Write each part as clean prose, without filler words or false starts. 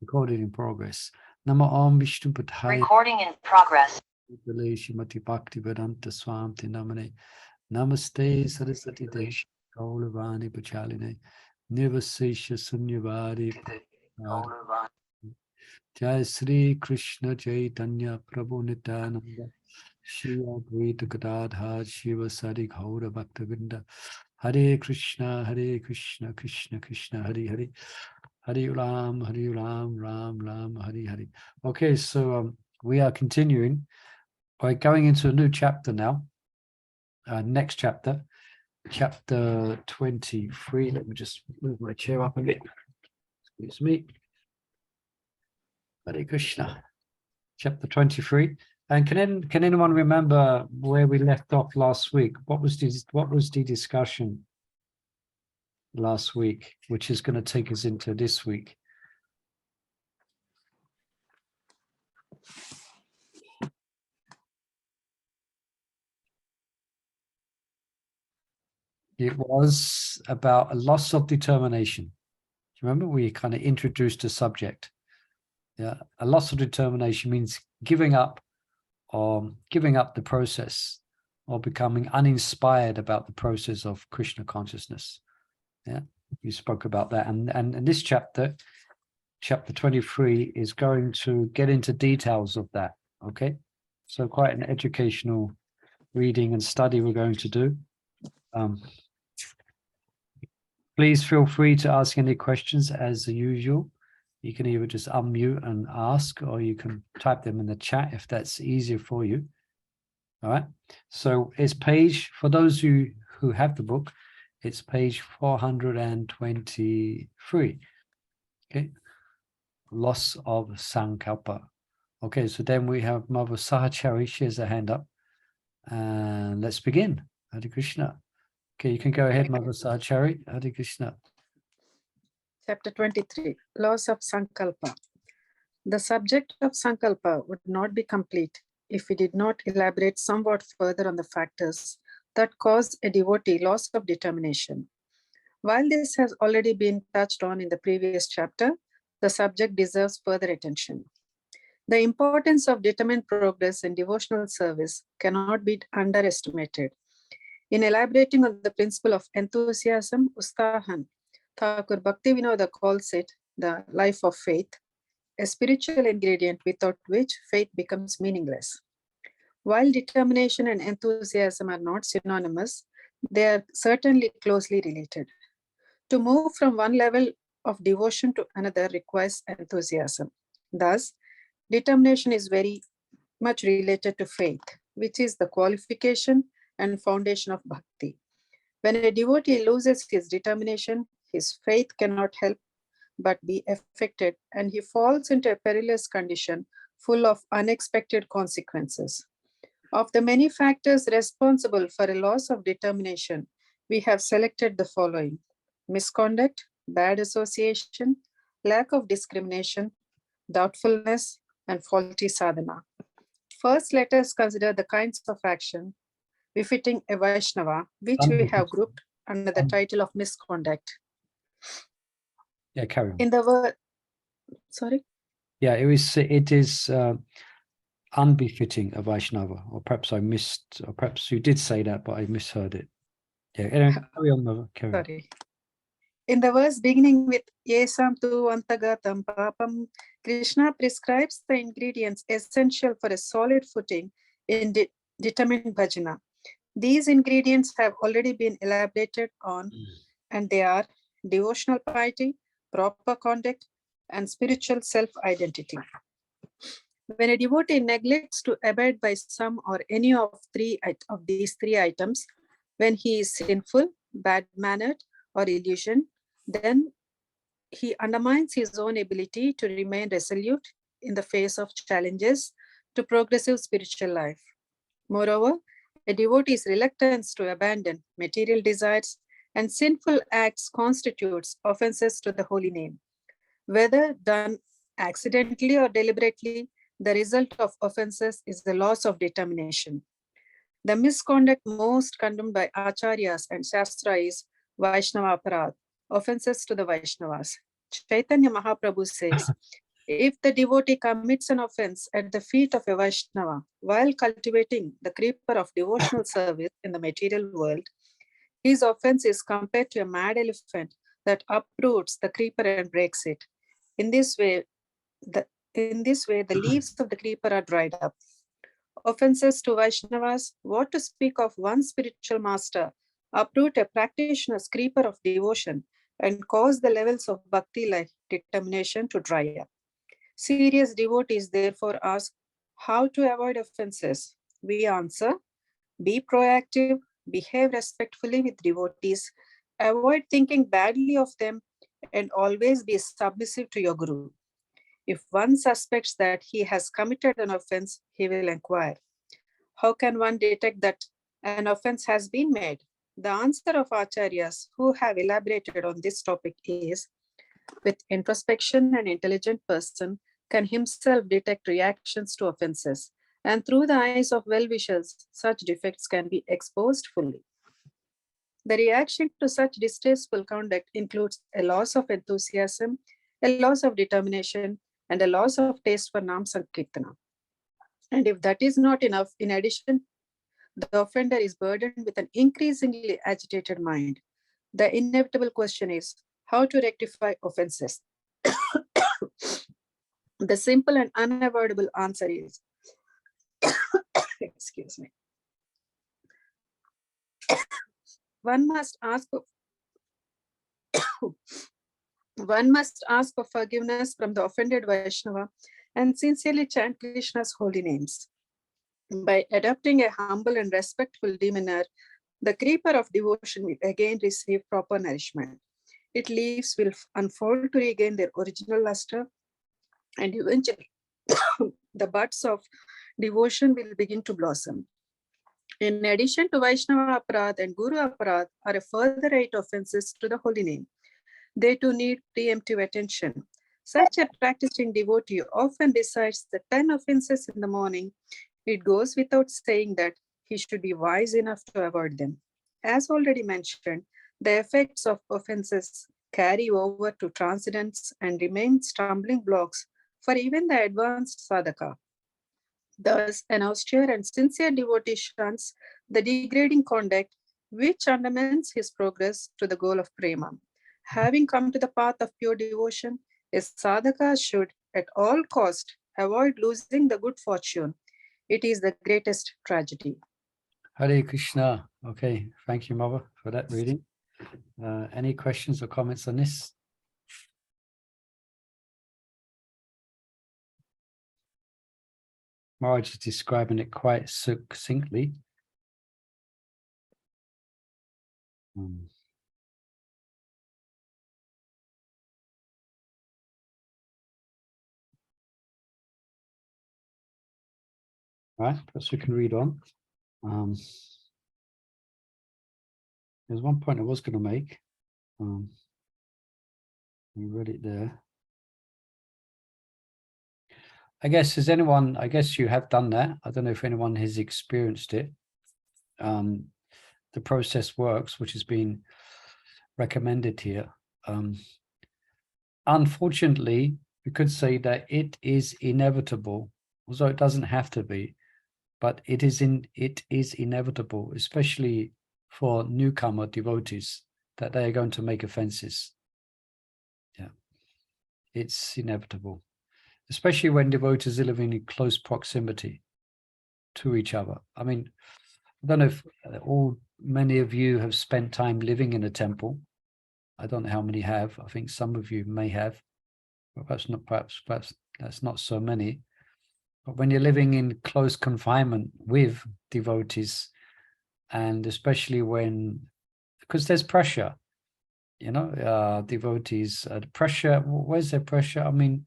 Recorded in progress. Nama Om Vishnu Padhaya. Recording in progress. Shrimati Bhakti Vedanta Swamti Namane. Namaste Saraswati Devi. Kaulavani Pachaline. Nirvasesha Sunyavari. Jai Sri Krishna Chaitanya Prabhu Nityananda. Shiva Advaita Gadadhar Shiva Sari Gaura Bhaktavinda. Hare Krishna, Krishna Krishna, Hare Hare. Hare Ram, Ram Ram, Hare Hare. Okay, so we are continuing. We're going into a new chapter now. Next chapter, chapter 23. Let me just move my chair up a bit. Excuse me. Hare Krishna. Chapter 23. And can anyone remember where we left off last week? What was the discussion last week, which is going to take us into this week? It was about a loss of determination. Remember, we kind of introduced the subject. Yeah, a loss of determination means giving up the process, or becoming uninspired about the process of Krishna consciousness. Yeah, we spoke about that, and this chapter 23, is going to get into details of that. Okay, so quite an educational reading and study we're going to do. Please feel free to ask any questions as usual. You can either just unmute and ask, or you can type them in the chat if that's easier for you. All right. So it's page, for those who have the book, it's page 423. Okay. Loss of Sankalpa. Okay, so then we have Mother Sahachari. She has a hand up. And let's begin. Hare Krishna. Okay, you can go ahead, Mother Sahachari. Hare Krishna. Chapter 23, Loss of Sankalpa. The subject of Sankalpa would not be complete if we did not elaborate somewhat further on the factors that cause a devotee loss of determination. While this has already been touched on in the previous chapter, the subject deserves further attention. The importance of determined progress in devotional service cannot be underestimated. In elaborating on the principle of enthusiasm, Ustahan, Thakur Bhaktivinoda calls it the life of faith, a spiritual ingredient without which faith becomes meaningless. While determination and enthusiasm are not synonymous, they are certainly closely related. To move from one level of devotion to another requires enthusiasm. Thus, determination is very much related to faith, which is the qualification and foundation of bhakti. When a devotee loses his determination, his faith cannot help but be affected, and he falls into a perilous condition full of unexpected consequences. Of the many factors responsible for a loss of determination, we have selected the following: misconduct, bad association, lack of discrimination, doubtfulness, and faulty sadhana. First, let us consider the kinds of action befitting a Vaishnava, which we have grouped under the title of misconduct. Yeah, carry on. In the word, sorry? Yeah, it is unbefitting a Vaishnava, or perhaps I missed, or perhaps you did say that, but I misheard it. Yeah, anyway, carry on, Mother. Carry on. Sorry. In the verse beginning with Yesam tu antagatam papam, Krishna prescribes the ingredients essential for a solid footing in determined bhajana. These ingredients have already been elaborated on, and they are devotional piety, proper conduct, and spiritual self-identity. When a devotee neglects to abide by some or any of these three items, when he is sinful, bad-mannered, or illusioned, then he undermines his own ability to remain resolute in the face of challenges to progressive spiritual life. Moreover, a devotee's reluctance to abandon material desires and sinful acts constitutes offenses to the holy name. Whether done accidentally or deliberately, the result of offenses is the loss of determination. The misconduct most condemned by Acharyas and Shastra is Vaisnava Aparadha, offenses to the Vaishnavas. Chaitanya Mahaprabhu says, if the devotee commits an offense at the feet of a Vaishnava while cultivating the creeper of devotional service in the material world, his offense is compared to a mad elephant that uproots the creeper and breaks it. In this way, the leaves of the creeper are dried up. Offenses to Vaishnavas, what to speak of one spiritual master, uproot a practitioner's creeper of devotion and cause the levels of bhakti like determination to dry up. Serious devotees therefore ask how to avoid offenses. We answer, be proactive, behave respectfully with devotees, avoid thinking badly of them, and always be submissive to your guru. If one suspects that he has committed an offense, he will inquire. How can one detect that an offense has been made? The answer of acharyas who have elaborated on this topic is, with introspection, an intelligent person can himself detect reactions to offenses, and through the eyes of well-wishers, such defects can be exposed fully. The reaction to such distasteful conduct includes a loss of enthusiasm, a loss of determination, and a loss of taste for Nam Sankirtana. And if that is not enough, in addition, the offender is burdened with an increasingly agitated mind. The inevitable question is how to rectify offenses. The simple and unavoidable answer is, excuse me, one must ask for forgiveness from the offended Vaishnava and sincerely chant Krishna's holy names. By adopting a humble and respectful demeanor, the creeper of devotion will again receive proper nourishment. Its leaves will unfold to regain their original luster, and eventually the buds of devotion will begin to blossom. In addition to Vaisnava Aparadha and Guru Aparadha are a further 8 offenses to the holy name. They too need preemptive attention. Such a practicing devotee often recites the 10 offenses in the morning. It goes without saying that he should be wise enough to avoid them. As already mentioned, the effects of offenses carry over to transcendence and remain stumbling blocks for even the advanced sadhaka. Thus, an austere and sincere devotee shuns the degrading conduct which undermines his progress to the goal of prema. Having come to the path of pure devotion, a sadhaka should at all cost avoid losing the good fortune. It is the greatest tragedy. Hare Krishna. Okay, thank you, Mother, for that reading. Any questions or comments on this? Maharaj is describing it quite succinctly. Right, perhaps we can read on. There's one point I was going to make. We read it there. I guess, has anyone, I guess you have done that. I don't know if anyone has experienced it. The process works, which has been recommended here. Unfortunately, we could say that it is inevitable, although it doesn't have to be, but it is inevitable, especially for newcomer devotees, that they are going to make offenses. Yeah, it's inevitable, especially when devotees are living in close proximity to each other. I mean, I don't know if many of you have spent time living in a temple. I don't know how many have. I think some of you may have, but perhaps that's not so many. But when you're living in close confinement with devotees, and especially because there's pressure, devotees, pressure, where's their pressure? I mean,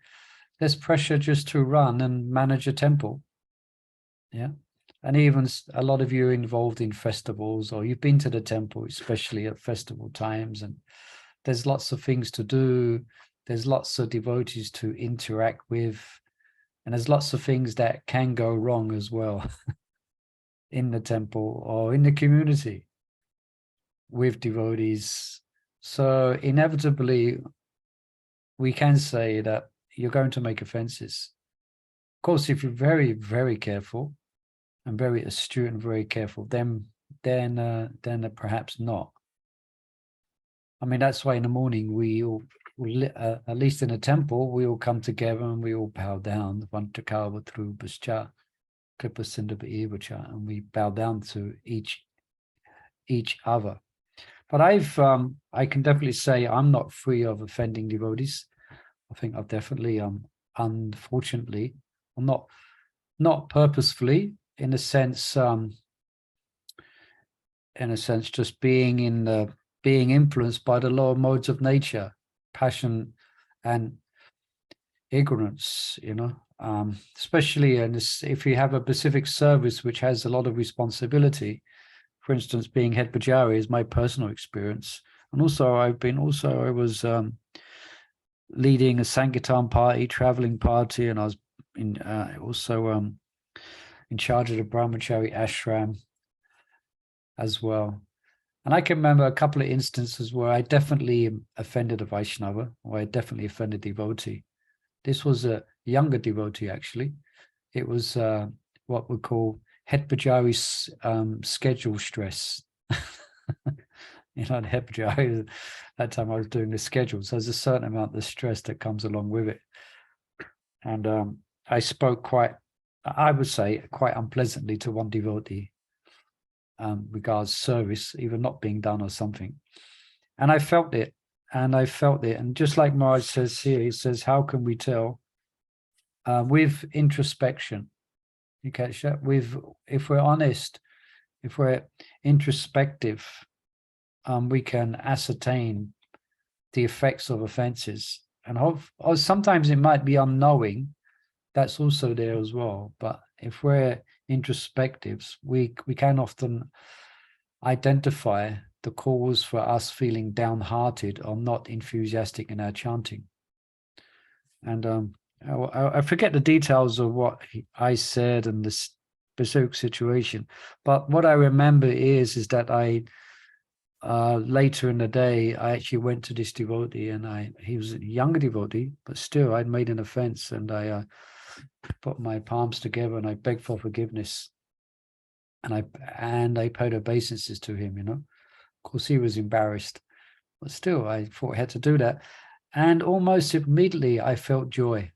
there's pressure just to run and manage a temple. Yeah. And even a lot of you are involved in festivals, or you've been to the temple, especially at festival times, and there's lots of things to do. There's lots of devotees to interact with, and there's lots of things that can go wrong as well in the temple or in the community with devotees. So inevitably, we can say that you're going to make offenses. Of course, if you're very, very careful and very astute and very careful, then perhaps not. I mean, that's why in the morning we all, at least in a temple, we all come together and we all bow down, and we bow down to each other. But I can definitely say I'm not free of offending devotees. I think I've definitely, unfortunately, or not purposefully, in a sense, just being influenced by the lower modes of nature, passion and ignorance, especially if you have a specific service which has a lot of responsibility. For instance, being head pujari is my personal experience. And also I was leading a Sankirtan party, traveling party, and I was also in charge of the Brahmachari ashram as well. And I can remember a couple of instances where I definitely offended a Vaishnava, or I definitely offended a devotee. This was a younger devotee, actually. It was what we call head pujari's schedule stress. The head pujari, that time I was doing the schedule. So there's a certain amount of stress that comes along with it. And I spoke I would say, quite unpleasantly to one devotee regards service, either not being done or something. And I felt it. And just like Maharaj says here, he says, how can we tell? With introspection. You catch that? If we're honest, if we're introspective, we can ascertain the effects of offenses. And or sometimes it might be unknowing. That's also there as well. But if we're introspectives, we can often identify the cause for us feeling downhearted or not enthusiastic in our chanting. And I forget the details of what I said and the specific situation, but what I remember is that I later in the day I actually went to this devotee, and he was a younger devotee, but still I'd made an offense, and I put my palms together and I begged for forgiveness, and I paid obeisances to him. Of course he was embarrassed, but still I thought I had to do that, and almost immediately I felt joy.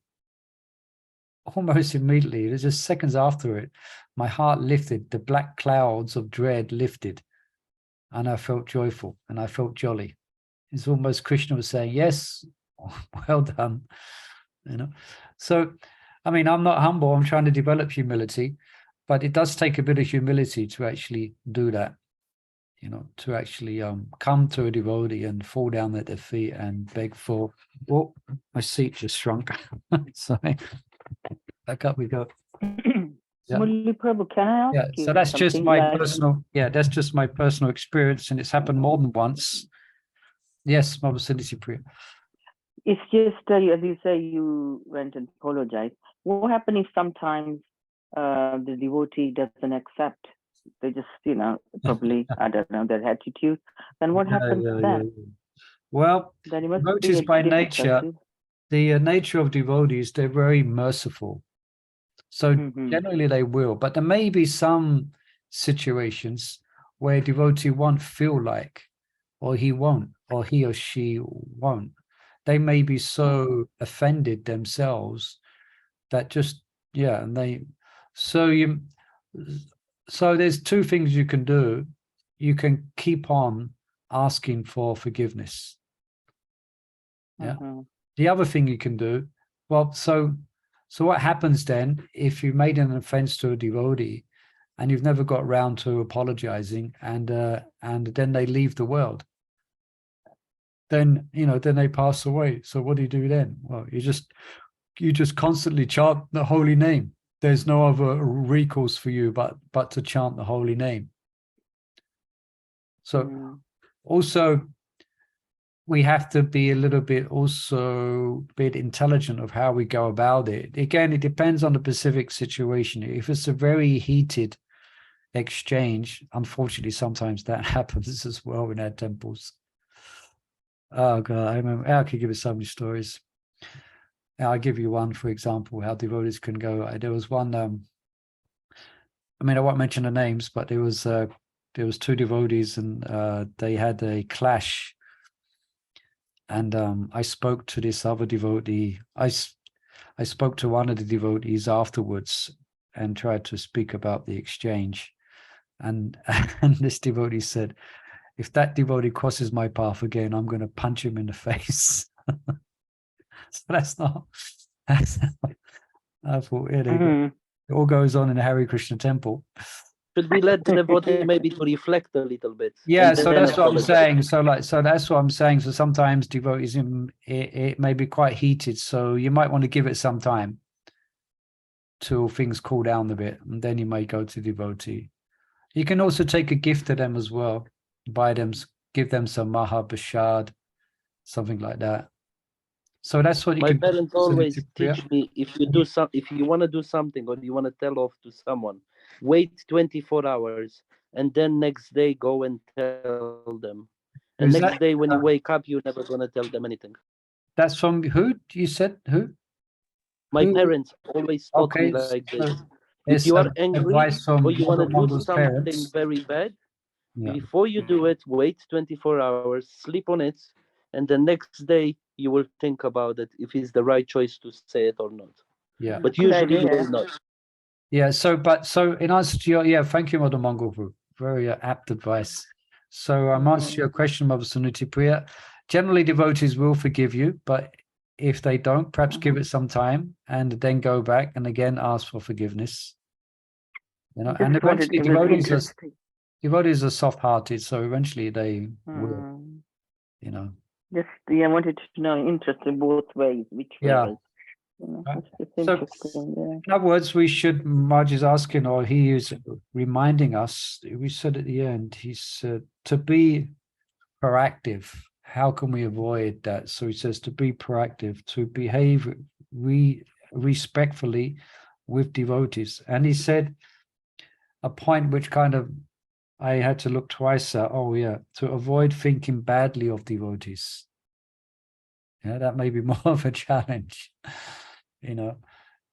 Almost immediately, it was just seconds after it, my heart lifted, the black clouds of dread lifted, and I felt joyful and I felt jolly. It's almost Krishna was saying, yes, well done. So I mean, I'm not humble, I'm trying to develop humility, but it does take a bit of humility to actually do that, to actually come to a devotee and fall down at their feet and beg for, oh, my seat just shrunk. Sorry. Back up we go. Yeah. Murli Prabhu, can I ask you? So that's just my personal, that's just my personal experience, and it's happened more than once. Yes, Mabasindisi Priya. It's just, as you say, you went and apologized. What happens if sometimes the devotee doesn't accept? They just, probably, I don't know, their attitude. Then what happens then? Well, devotees by nature, the nature of devotees, they're very merciful. So generally they will, but there may be some situations where a devotee won't feel like, or he won't, or he or she won't. They may be so offended themselves that just, and so there's two things you can do. You can keep on asking for forgiveness. The other thing you can do, well, so what happens then if you made an offense to a devotee and you've never got around to apologizing, and then they leave the world? Then then they pass away. So what do you do then? Well, you just constantly chant the holy name. There's no other recourse for you but to chant the holy name. So also, we have to be a little bit intelligent of how we go about it. Again, it depends on the specific situation. If it's a very heated exchange, unfortunately, sometimes that happens as well in our temples. Oh God, I could give you so many stories. I'll give you one, for example, how devotees can go. There was one, I mean, I won't mention the names, but there was two devotees, and they had a clash. And I spoke to this other devotee. I spoke to one of the devotees afterwards and tried to speak about the exchange. And this devotee said, if that devotee crosses my path again, I'm going to punch him in the face. So that's not. I thought, it all goes on in the Hare Krishna temple. Should we let the devotee maybe to reflect a little bit? Yeah, and so then that's what I'm apologize? saying. So that's what I'm saying. So sometimes devotees, it may be quite heated. So you might want to give it some time till things cool down a bit, and then you may go to devotee. You can also take a gift to them as well. Buy them, give them some Maha Prasad, something like that. So that's what you My can. parents always teach me, if you want to do something or you want to tell off to someone, wait 24 hours and then next day go and tell them. And next day when you wake up, you're never going to tell them anything. That's from who? You said who? My parents always taught me like this. If you are angry or you want to do something very bad, before you do it, wait 24 hours, sleep on it, and the next day you will think about it if it's the right choice to say it or not. Yeah. But usually you will not. Yeah. So in answer to your, thank you, Mother Mongol, for very apt advice. So I'm answering your question, Mother Suniti Priya. Generally, devotees will forgive you, but if they don't, perhaps give it some time and then go back and again ask for forgiveness. You know, and eventually devotees are soft-hearted, so eventually they will. You know. I wanted to know, interested both ways, which way was. So, in other words, we should, Raj is asking, or he is reminding us, we said at the end, he said, to be proactive. How can we avoid that? So he says to be proactive, to behave respectfully with devotees. And he said a point which kind of I had to look twice at, to avoid thinking badly of devotees. Yeah, that may be more of a challenge. You know,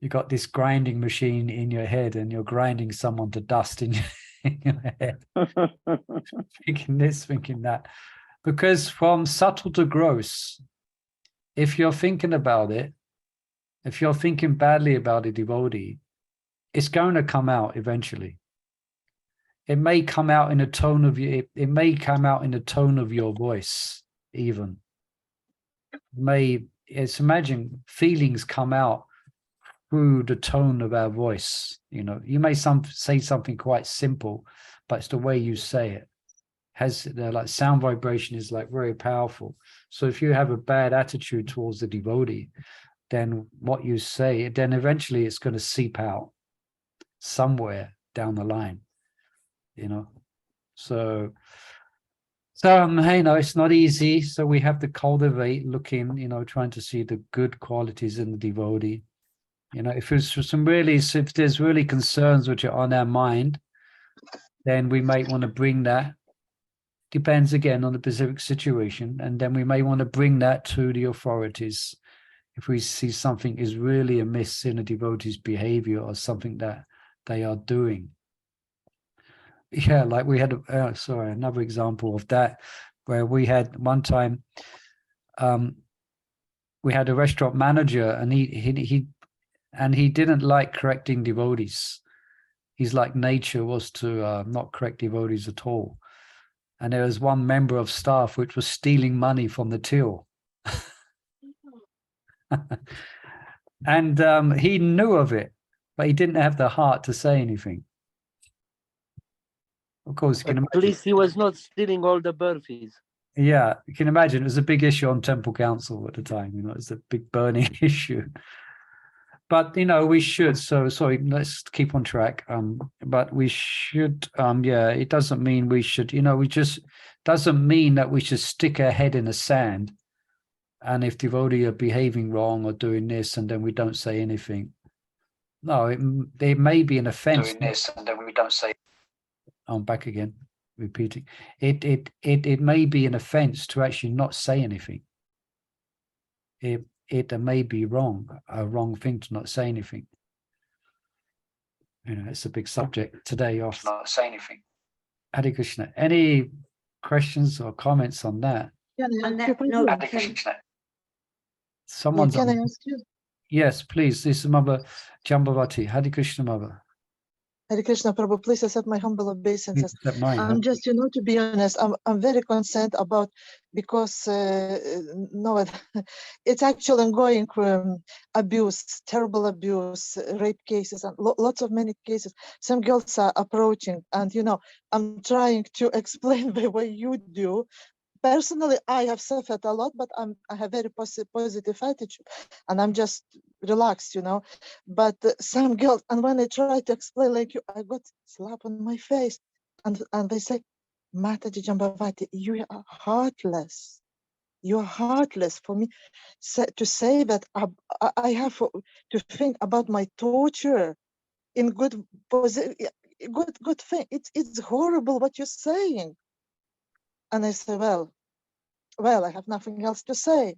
you got this grinding machine in your head and you're grinding someone to dust in your head. Thinking this, thinking that. Because from subtle to gross, if you're thinking about it, if you're thinking badly about a devotee, it's going to come out eventually. It may come out in a tone of it may come out in the tone of your voice, even. Imagine feelings come out through the tone of our voice. You know, you may say something quite simple, but it's the way you say it. Like sound vibration is like very powerful. So if you have a bad attitude towards the devotee, then what you say, then eventually it's going to seep out somewhere down the line. You know, so you know, it's not easy. So we have to cultivate, looking, you know, trying to see the good qualities in the devotee. You know, if there's really concerns which are on our mind, then we might want to bring that. Depends again on the specific situation, and then we may want to bring that to the authorities if we see something is really amiss in a devotee's behavior or something that they are doing. Yeah, like we had another example of that, where we had one time we had a restaurant manager, and he didn't like correcting devotees. His like nature was to not correct devotees at all. And there was one member of staff which was stealing money from the till. And he knew of it, but he didn't have the heart to say anything. Of course, you can imagine. At least he was not stealing all the burpees. Yeah, you can imagine it was a big issue on Temple Council at the time. You know, it's a big burning issue. But you know, we should. So sorry, let's keep on track. But we should. It doesn't mean we should. You know, doesn't mean that we should stick our head in the sand. And if devotee are behaving wrong or doing this, and then we don't say anything. No, there may be an offense. Doing this, and then we don't say. I'm back again, repeating. It may be an offense to actually not say anything. it may be wrong, a wrong thing to not say anything. You know, it's a big subject today of not say anything. Hare Krishna. Any questions or comments on that? Hare Krishna. Someone's can I ask you? Yes, please. This is Mother Jambavati. Hare Krishna, Mother. Hare Krishna Prabhu, please accept my humble obeisances. Mine, I'm just, to be honest, I'm very concerned about, because no, it's actually ongoing abuse, terrible abuse, rape cases, and lots of many cases. Some girls are approaching, and I'm trying to explain the way you do. Personally, I have suffered a lot, but I have very positive attitude, and I'm just relaxed, But some girls, and when I try to explain like you, I got slap on my face, and they say, Mataji Jambavati, you are heartless. You are heartless. For me to say that I have to think about my torture in good thing. It's horrible what you're saying. And I say, well, I have nothing else to say.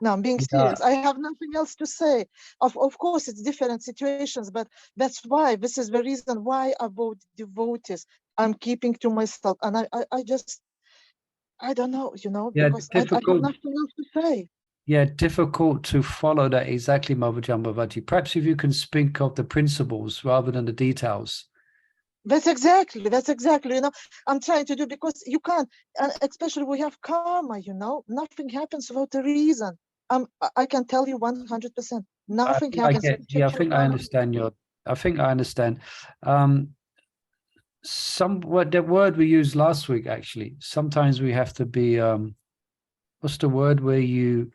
No, I'm being serious. I have nothing else to say. Of course, it's different situations, but that's why, this is the reason why about devotees, I'm keeping to myself. And I don't know, because I have nothing else to say. Yeah, difficult to follow that exactly, Mother Jambavati. Perhaps if you can speak of the principles rather than the details. That's exactly, I'm trying to do, because you can't, and especially we have karma, nothing happens without a reason. I can tell you 100%, nothing happens. I think I understand I think I understand. The word we used last week, actually, sometimes we have to be, what's the word where you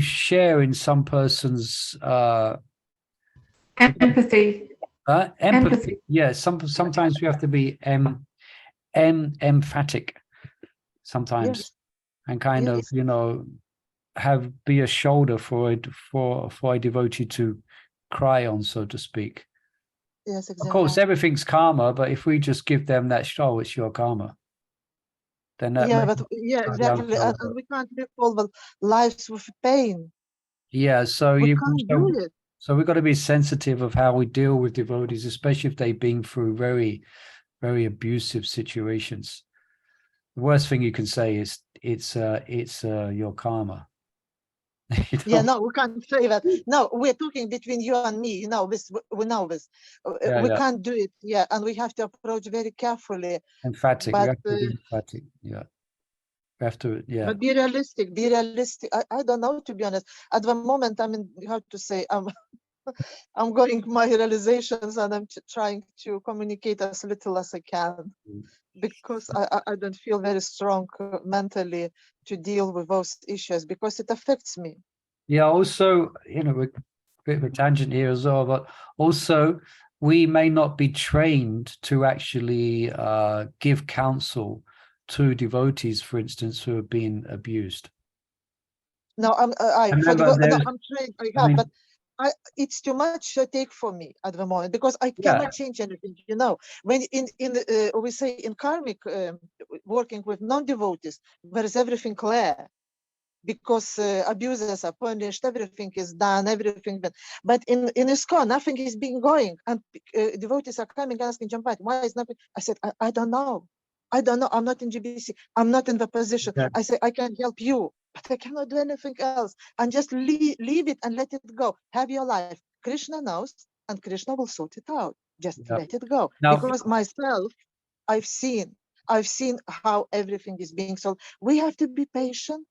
share in some person's empathy. Empathy. Yeah, sometimes we have to be emphatic sometimes. Yes. And kind of, be a shoulder for a devotee to cry on, so to speak. Yes, exactly. Of course, everything's karma, but if we just give them that show, it's your karma. Then that exactly. And we can't live all the lives with pain. Yeah, so we can't do it. So we've got to be sensitive of how we deal with devotees, especially if they've been through very, very abusive situations. The worst thing you can say is it's your karma. Yeah, no, we can't say that. No, we're talking between you and me. We know this. We can't do it. Yeah, and we have to approach very carefully. Emphatic. We have to be emphatic. Yeah. We have to. Yeah. But be realistic. Be realistic. I don't know, to be honest. At the moment, how to say, I'm going my realizations, and I'm trying to communicate as little as I can, because I don't feel very strong mentally to deal with those issues, because it affects me. Yeah, also, we're a bit of a tangent here as well, but also we may not be trained to actually give counsel to devotees, for instance, who have been abused. No, I'm trained. But it's too much to take for me at the moment, because I cannot change anything. When we say in karmic working with non-devotees, there is everything clear, because abusers are punished, everything is done, everything. But in ISKCON, nothing is being going, and devotees are coming asking, Jambavati, why is nothing? I said, I don't know. I'm not in GBC. I'm not in the position. Okay. I say, I can help you, but I cannot do anything else. And just leave it and let it go. Have your life. Krishna knows, and Krishna will sort it out. Just let it go. Because myself, I've seen how everything is being solved. We have to be patient.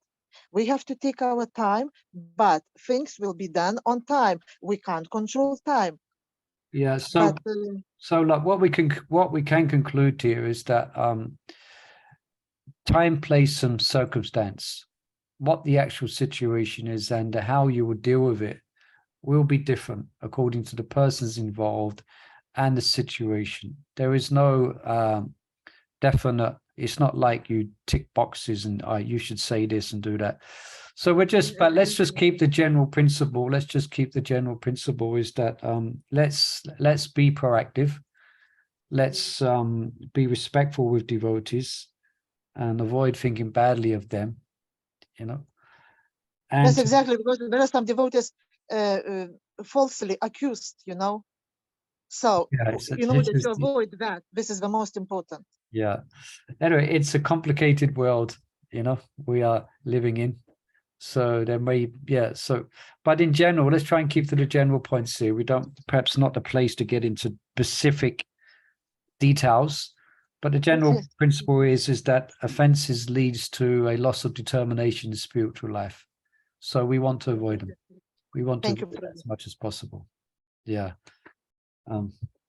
We have to take our time, but things will be done on time. We can't control time. Yeah. So like what we can conclude here is that time, place, and circumstance, what the actual situation is and how you will deal with it will be different according to the persons involved and the situation. There is no definite. It's not like you tick boxes and you should say this and do that. So but let's just keep the general principle. Let's just keep the general principle is that let's be proactive. Let's be respectful with devotees, and avoid thinking badly of them, you know. And yes, exactly, because there are some devotees falsely accused, you know. So yeah, in order to avoid that, this is the most important. Yeah. Anyway, it's a complicated world, you know, we are living in. So there may, yeah. So, but in general, let's try and keep to the general points here. We don't, perhaps not the place to get into specific details, but the general principle is that offenses leads to a loss of determination in spiritual life. So we want to avoid them. We want to avoid them as much as possible. Yeah.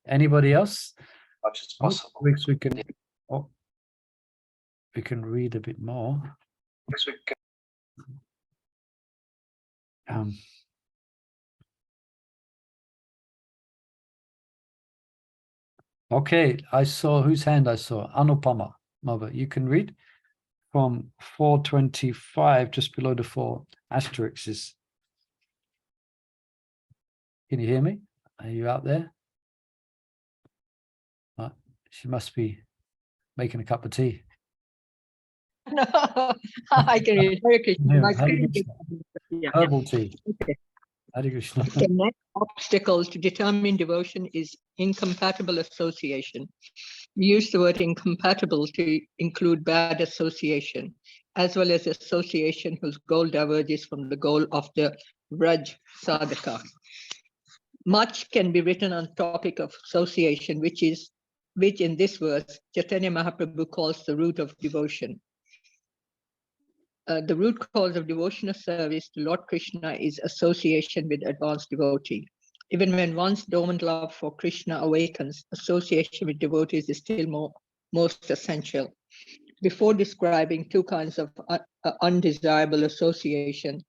Anybody else? Much as possible. We can. Oh, we can read a bit more. Okay, I saw whose hand I saw. Anupama, mother. You can read from 425, just below the 4 asterisks. Can you hear me? Are you out there? She must be making a cup of tea. No, I can read. Hare Krishna. My screen is, Herbal tea. Okay. Hare Krishna. The next obstacle to determine devotion is incompatible association. We use the word incompatible to include bad association, as well as association whose goal diverges from the goal of the Raj Sadhaka. Much can be written on the topic of association, which in this verse, Chaitanya Mahaprabhu calls the root of devotion. The root cause of devotional service to Lord Krishna is association with advanced devotee. Even when one's dormant love for Krishna awakens, association with devotees is still most essential. Before describing 2 kinds of undesirable association,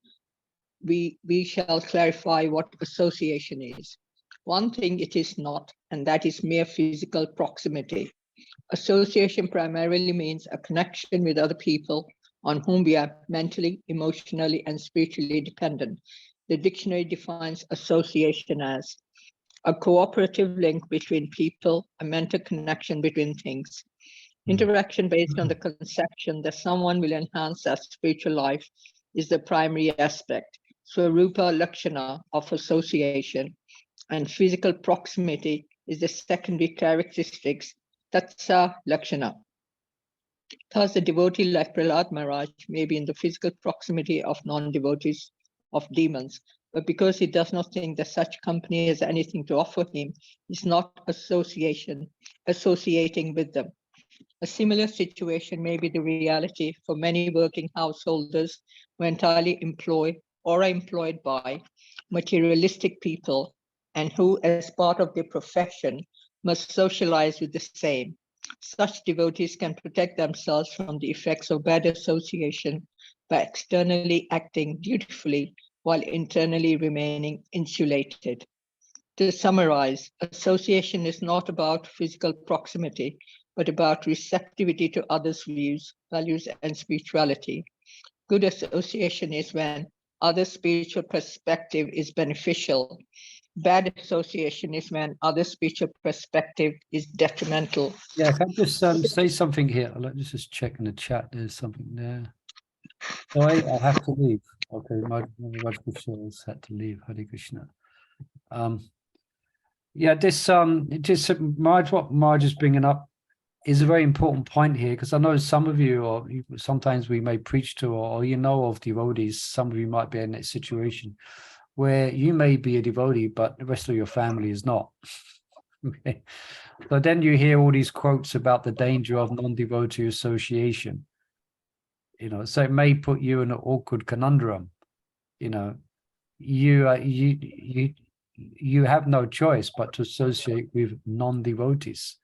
we shall clarify what association is. One thing it is not, and that is mere physical proximity. Association primarily means a connection with other people on whom we are mentally, emotionally, and spiritually dependent. The dictionary defines association as a cooperative link between people, a mental connection between things. Interaction based on the conception that someone will enhance our spiritual life is the primary aspect. Swarupa Lakshana of association, and physical proximity is the secondary characteristics, Tatsa Lakshana. Thus, a devotee like Prahlad Maharaj may be in the physical proximity of non-devotees, of demons, but because he does not think that such company has anything to offer him, he's not associating with them. A similar situation may be the reality for many working householders who entirely employ or are employed by materialistic people and who, as part of their profession, must socialize with the same. Such devotees can protect themselves from the effects of bad association by externally acting dutifully while internally remaining insulated. To summarize, association is not about physical proximity, but about receptivity to others' views, values, and spirituality. Good association is when other spiritual perspective is beneficial. Bad association is when other spiritual perspective is detrimental. Yeah, can I just say something here? Let's just check in the chat. There's something there. Sorry, I have to leave. Okay, my has had to leave. Hare Krishna. Yeah, what Marge is bringing up is a very important point here, because I know some of you, or sometimes we may preach to, or you know of devotees, some of you might be in that situation where you may be a devotee, but the rest of your family is not. Okay. So then you hear all these quotes about the danger of non-devotee association. You know, so it may put you in an awkward conundrum. You know, you have no choice but to associate with non-devotees.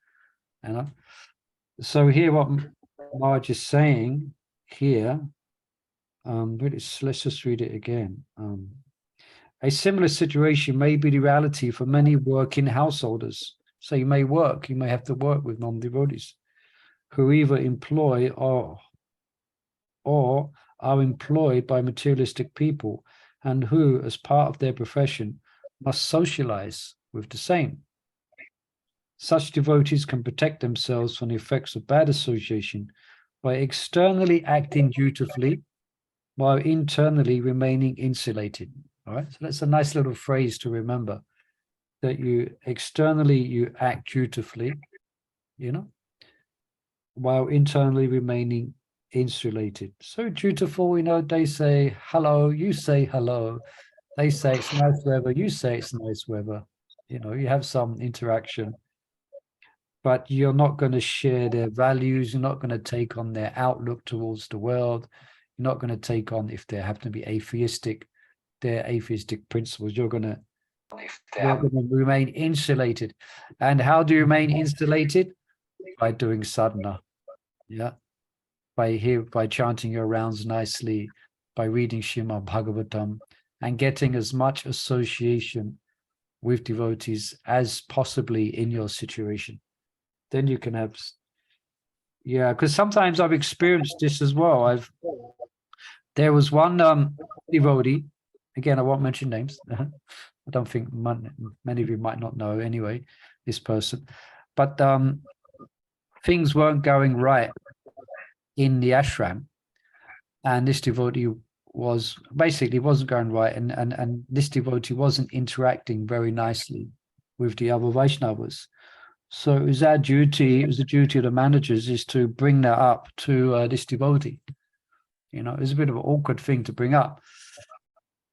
You know, so here what Marge is saying here, let's just read it again. A similar situation may be the reality for many working householders. So you may have to work with non-devotees who either employ or are employed by materialistic people, and who, as part of their profession, must socialize with the same. Such devotees can protect themselves from the effects of bad association by externally acting dutifully while internally remaining insulated. All right, so that's a nice little phrase to remember, that you externally you act dutifully, you know, while internally remaining insulated. So dutiful, you know, they say hello, you say hello, they say it's nice weather, you say it's nice weather, you know, you have some interaction, but you're not going to share their values, you're not going to take on their outlook towards the world, you're not going to take on, if they happen to be atheistic, their atheistic principles. You're going to remain insulated. And how do you remain insulated? By doing sadhana. Yeah. By chanting your rounds nicely, by reading Srimad Bhagavatam, and getting as much association with devotees as possibly in your situation. Then you can have, yeah, because sometimes I've experienced this as well. There was one devotee, again, I won't mention names. I don't think many of you might not know anyway, this person, but things weren't going right in the ashram, and this devotee wasn't going right, and this devotee wasn't interacting very nicely with the other Vaishnavas. So it was the duty of the managers is to bring that up to this devotee. You know, it was a bit of an awkward thing to bring up.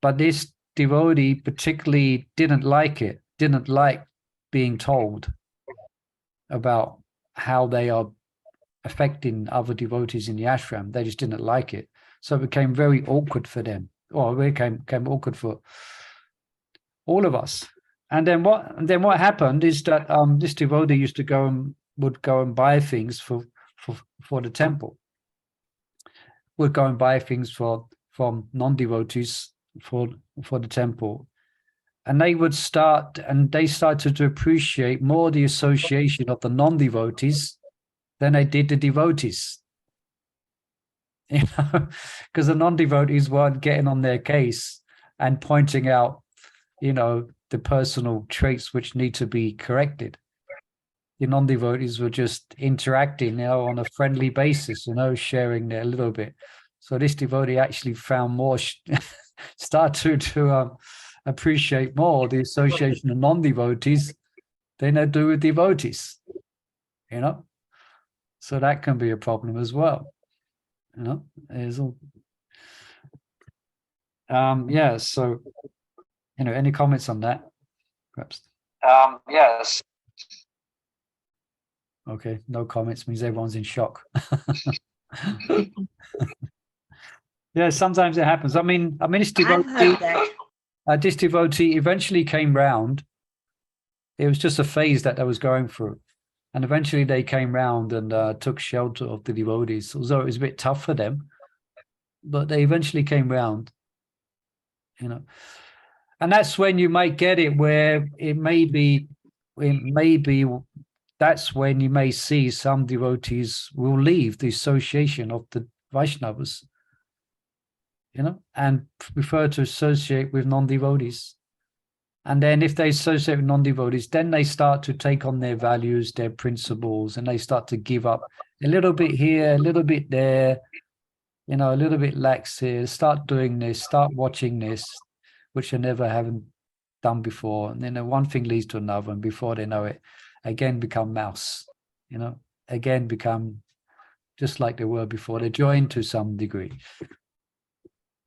But this devotee particularly didn't like it, didn't like being told about how they are affecting other devotees in the ashram. They just didn't like it. So it became very awkward for them. Or it became awkward for all of us. And then what happened is that this devotee used to would go and buy things for the temple. Would go and buy things from non-devotees for the temple. And they started to appreciate more the association of the non-devotees than they did the devotees. You know, because the non-devotees weren't getting on their case and pointing out, you know, the personal traits which need to be corrected. The non-devotees were just interacting, you know, on a friendly basis, you know, sharing their little bit. So this devotee actually found more, started to appreciate more the association of non-devotees than they do with devotees, you know. So that can be a problem as well, you know. Yeah. So, you know, any comments on that, perhaps? Yes. Okay, no comments means everyone's in shock. Yeah, sometimes it happens. I mean, this devotee eventually came round. It was just a phase that I was going through. And eventually they came round and took shelter of the devotees, although it was a bit tough for them. But they eventually came round, you know. And that's when you might get it where it may be, that's when you may see some devotees will leave the association of the Vaishnavas, you know, and prefer to associate with non-devotees. And then if they associate with non-devotees, then they start to take on their values, their principles, and they start to give up a little bit here, a little bit there, you know, a little bit lax here, start doing this, start watching this, which they never haven't done before. And then one thing leads to another, and before they know it, again become mouse, you know, again become just like they were before. They join to some degree.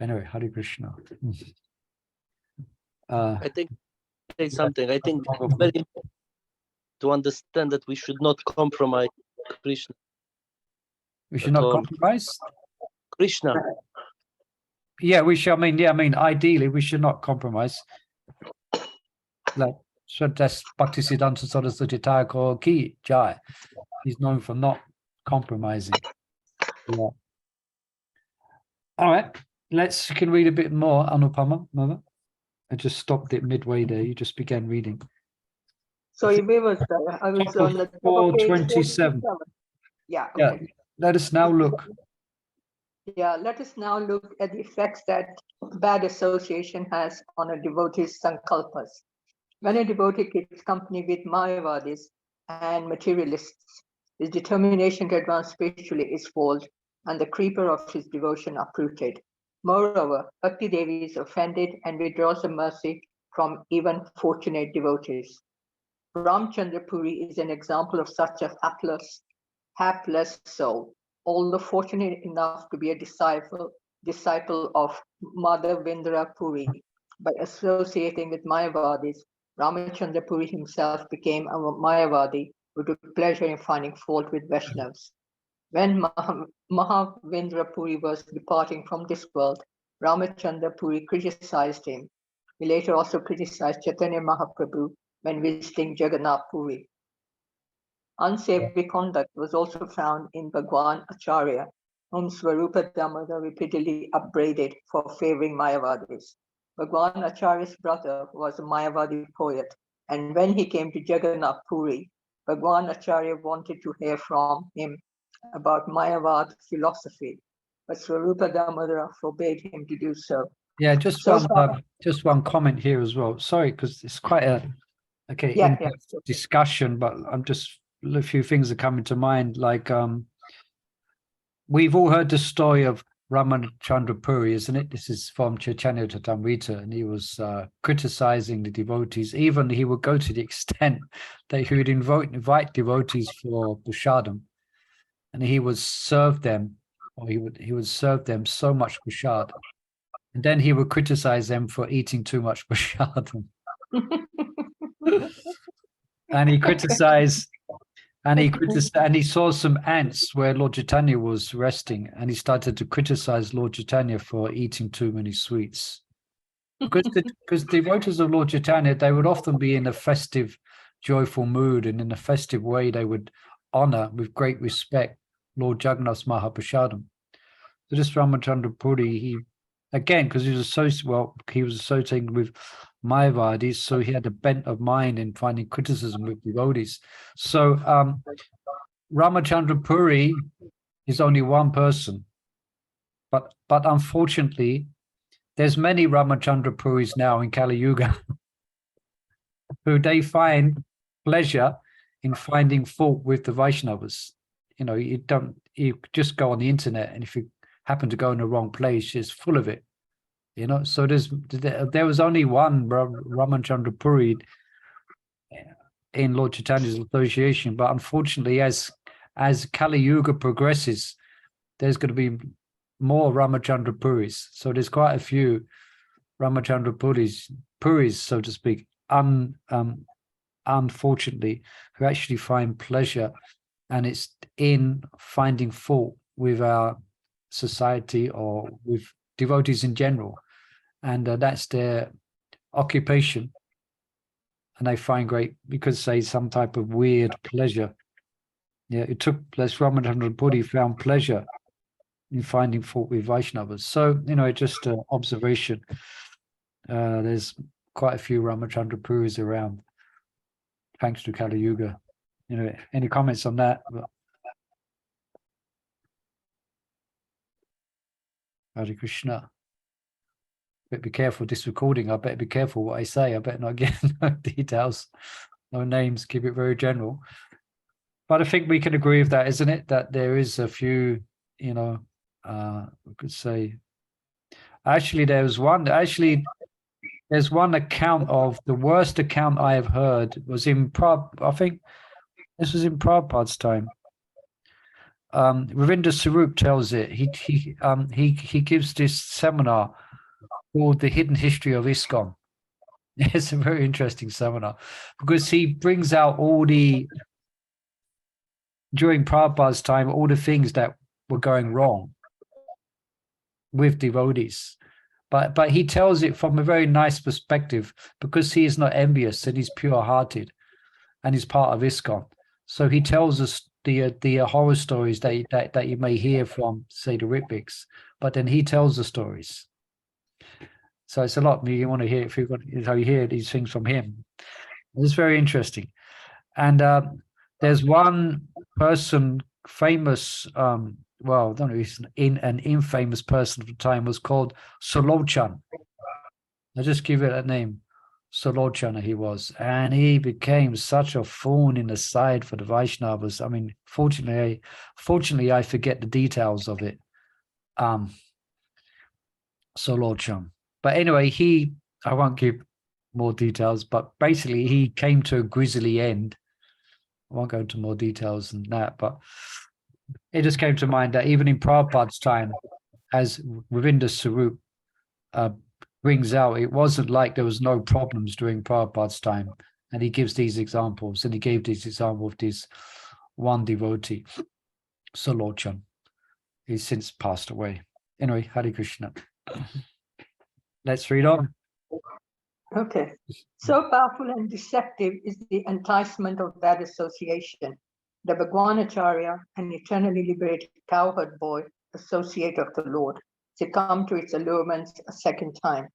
Anyway, Hare Krishna. I think say something. I think it's very important to understand that we should not compromise Krishna. We should not compromise Krishna. Yeah, we should. I mean, ideally, we should not compromise. Like, that's Bhaktisiddhanta Saraswati Thakur ki jai. He's known for not compromising. Yeah. All right, you can read a bit more, Anupama, Mother. I just stopped it midway there. You just began reading. So where was that? I was on the 427. Yeah. Okay. Yeah. Let us now look. Yeah, let us now look at the effects that bad association has on a devotee's sankalpas. When a devotee keeps company with Mayavadis and materialists, His determination to advance spiritually is foiled, and the creeper of his devotion uprooted. Moreover, Bhakti Devi is offended and withdraws the mercy from even fortunate devotees. Ramchandra Puri is an example of such a hapless soul. Although fortunate enough to be a disciple of Madhavendra Puri, by associating with Mayavadis, Ramachandra Puri himself became a Mayavadi who took pleasure in finding fault with Vaishnavas. When Mahavendra Puri was departing from this world, Ramachandra Puri criticized him. He later also criticized Chaitanya Mahaprabhu when visiting Jagannath Puri. Unsavory conduct was also found in Bhagwan Acharya, whom Swarupa Damodar repeatedly upbraided for favoring Mayavadis. Bhagwan Acharya's brother was a Mayavadi poet, and when he came to Jagannath Puri, Bhagwan Acharya wanted to hear from him about Mayavad philosophy, but Swarupa Damodar forbade him to do so. Yeah, just one comment here as well. Sorry, because it's quite a discussion, but a few things are coming to mind. Like we've all heard the story of Ramachandra Puri, isn't it? This is from Chaitanya Charitamrita, and he was criticizing the devotees. Even he would go to the extent that he would invite devotees for prasadam, and he would serve them, or he would serve them so much prasad, and then he would criticize them for eating too much prasadam. And he criticized, and he saw some ants where Lord Chaitanya was resting, and he started to criticize Lord Chaitanya for eating too many sweets. Because devotees of Lord Chaitanya, they would often be in a festive, joyful mood, and in a festive way, they would honor with great respect Lord Jagannath's Mahaprasadam. So this Ramachandra Puri, he again, because he was associating with Mayavadis, so he had a bent of mind in finding criticism with devotees. So Ramachandra Puri is only one person, but unfortunately, there's many Ramachandra Puris now in Kali Yuga who they find pleasure in finding fault with the Vaishnavas. You know, you just go on the internet, and if you happen to go in the wrong place, it's full of it. You know, so there was only one Ramachandra Puri in Lord Chaitanya's association, but unfortunately, as Kali Yuga progresses, there's going to be more Ramachandra Puris. So there's quite a few Ramachandra Puris, so to speak, unfortunately, who actually find pleasure, and it's in finding fault with our society or with devotees in general. And that's their occupation, and they find great, because say some type of weird pleasure. Yeah, it took place. Ramachandra Puri found pleasure in finding fault with Vaishnavas. So just an observation. There's quite a few Ramachandra Puris around, thanks to Kali Yuga. Any comments on that? Hare Krishna. Better be careful this recording. I better be careful what I say. I better not get no details, no names, keep it very general. But I think we can agree with that, isn't it? That there is a few, we could say, there's one account of the worst account I have heard was in I think this was in Prabhupada's time. Ravindra Sarup tells it. He gives this seminar called The Hidden History of ISKCON. It's a very interesting seminar, because he brings out during Prabhupada's time, all the things that were going wrong with devotees. But he tells it from a very nice perspective, because he is not envious and he's pure-hearted and he's part of ISKCON. So he tells us the horror stories that you may hear from, say, the Ritviks, but then he tells the stories. So it's a lot. You want to hear how you hear these things from him. It's very interesting. And there's one person, famous, I don't know, he's an infamous person at the time, was called Solochan. I'll just give it a name. Salochana he was, and he became such a thorn in the side for the Vaishnavas. I mean, fortunately, I forget the details of it. Salochana. But anyway, I won't give more details, but basically he came to a grisly end. I won't go into more details than that, but it just came to mind that even in Prabhupada's time, as Ravinda Sarup brings out, it wasn't like there was no problems during Prabhupada's time. And he gives these examples, and he gave this example of this one devotee, Salochan. He's since passed away. Anyway, Hare Krishna. Let's read on. Okay. So powerful and deceptive is the enticement of bad association. The Bhagwanacharya, an eternally liberated cowherd boy, associate of the Lord, succumbed to its allurements a second time.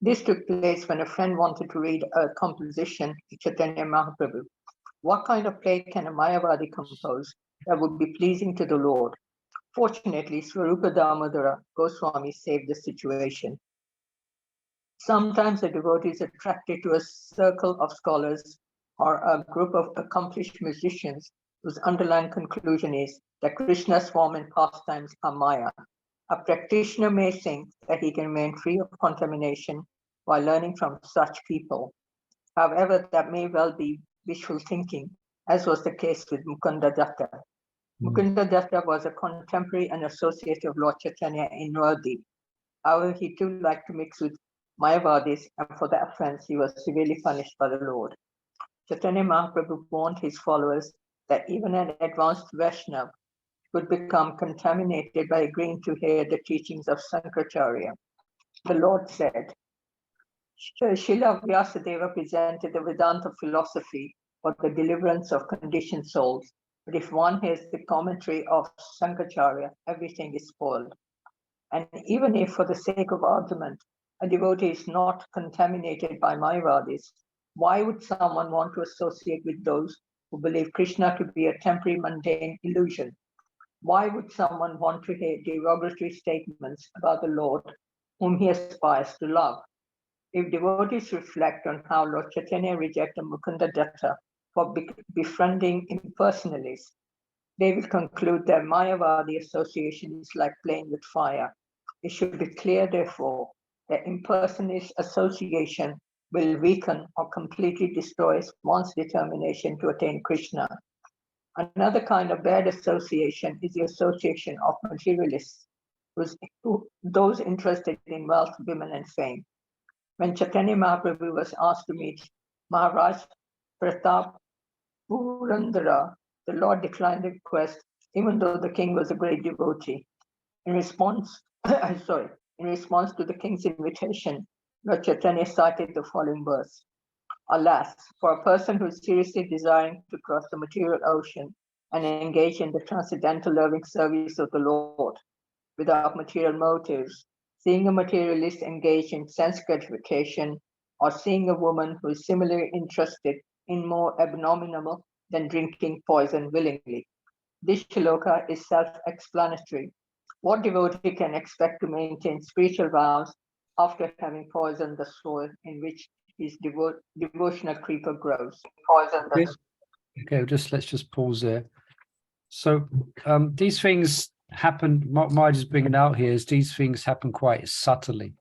This took place when a friend wanted to read a composition to Chaitanya Mahaprabhu. What kind of play can a Mayavadi compose that would be pleasing to the Lord? Fortunately, Swarupa Damodara Goswami saved the situation. Sometimes the devotee is attracted to a circle of scholars or a group of accomplished musicians whose underlying conclusion is that Krishna's form and pastimes are Maya. A practitioner may think that he can remain free of contamination while learning from such people. However, that may well be wishful thinking, as was the case with Mukunda Datta. Mukunda Datta was a contemporary and associate of Lord Chaitanya in Navadvip. However, he too liked to mix with Mayavadis, and for that offense he was severely punished by the Lord. Chaitanya Mahaprabhu warned his followers that even an advanced Vaishnava would become contaminated by agreeing to hear the teachings of Sankaracharya. The Lord said, Srila Vyasadeva presented the Vedanta philosophy for the deliverance of conditioned souls, but if one hears the commentary of Sankaracharya, everything is spoiled. And even if, for the sake of argument, a devotee is not contaminated by Mayavadis, why would someone want to associate with those who believe Krishna to be a temporary mundane illusion? Why would someone want to hear derogatory statements about the Lord whom he aspires to love? If devotees reflect on how Lord Chaitanya rejected Mukunda Datta for befriending impersonalists, they will conclude that Mayavadi association is like playing with fire. It should be clear, therefore, that impersonalist association will weaken or completely destroy one's determination to attain Krishna. Another kind of bad association is the association of materialists, those interested in wealth, women, and fame. When Chaitanya Mahaprabhu was asked to meet Maharaj Pratap Purandara, the Lord declined the request, even though the king was a great devotee. In response to the king's invitation, Lord Chaitanya cited the following verse. Alas, for a person who is seriously desiring to cross the material ocean and engage in the transcendental loving service of the Lord without material motives, seeing a materialist engage in sense gratification, or seeing a woman who is similarly interested in more abominable than drinking poison willingly. This shloka is self-explanatory. What devotee can expect to maintain spiritual vows after having poisoned the soil in which his devotional creeper grows? Okay, let's just pause there. So these things happen, what Marge is bringing out here is these things happen quite subtly.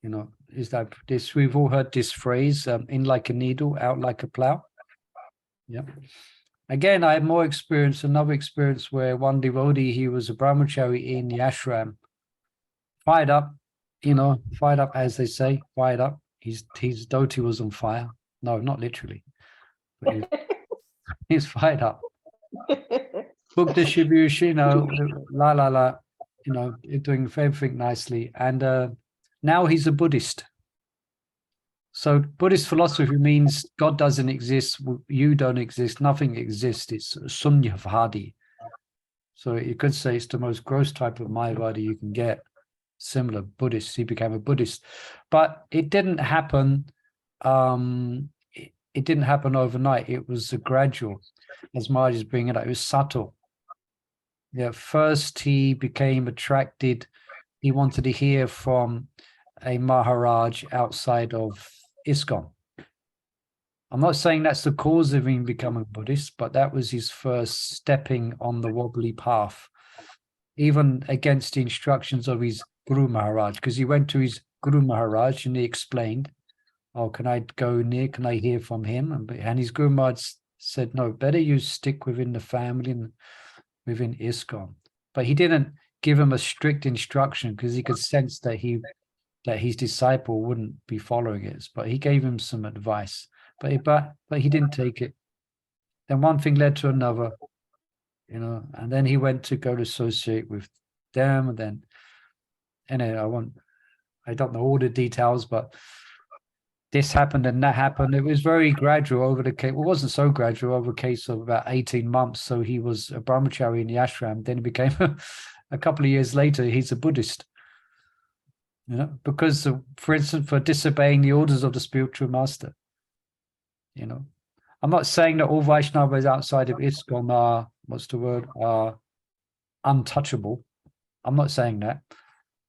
You know, is that this, we've all heard this phrase, in like a needle, out like a plow. Yeah. Again, I had more experience, another experience where one devotee, he was a brahmachari in the ashram, fired up, as they say, fired up. His dhoti was on fire. No, not literally. But he's fired up. Book distribution, doing everything nicely. And now he's a Buddhist. So Buddhist philosophy means God doesn't exist, you don't exist, nothing exists. It's sunyavadi. So you could say it's the most gross type of Mayavadi you can get. Similar Buddhist, he became a Buddhist. But it didn't happen, it didn't happen overnight. It was a gradual, as Marge is bringing it up, it was subtle. Yeah, first he became attracted, he wanted to hear from a Maharaj outside of ISKCON. I'm not saying that's the cause of him becoming Buddhist, but that was his first stepping on the wobbly path, even against the instructions of his Guru Maharaj, because he went to his Guru Maharaj and he explained, oh, can I go near? Can I hear from him? And his Guru Maharaj said, no, better you stick within the family and within ISKCON. But he didn't give him a strict instruction because he could sense that his disciple wouldn't be following it. But he gave him some advice. But he didn't take it. Then one thing led to another, and then he went to go to associate with them. And then, I don't know all the details, but this happened and that happened. It was very gradual over the case. Well, it wasn't so gradual over a case of about 18 months. So he was a brahmachari in the ashram. Then he became a couple of years later, he's a Buddhist. Because for instance, for disobeying the orders of the spiritual master. I'm not saying that all Vaishnavas outside of ISKCON are untouchable. I'm not saying that.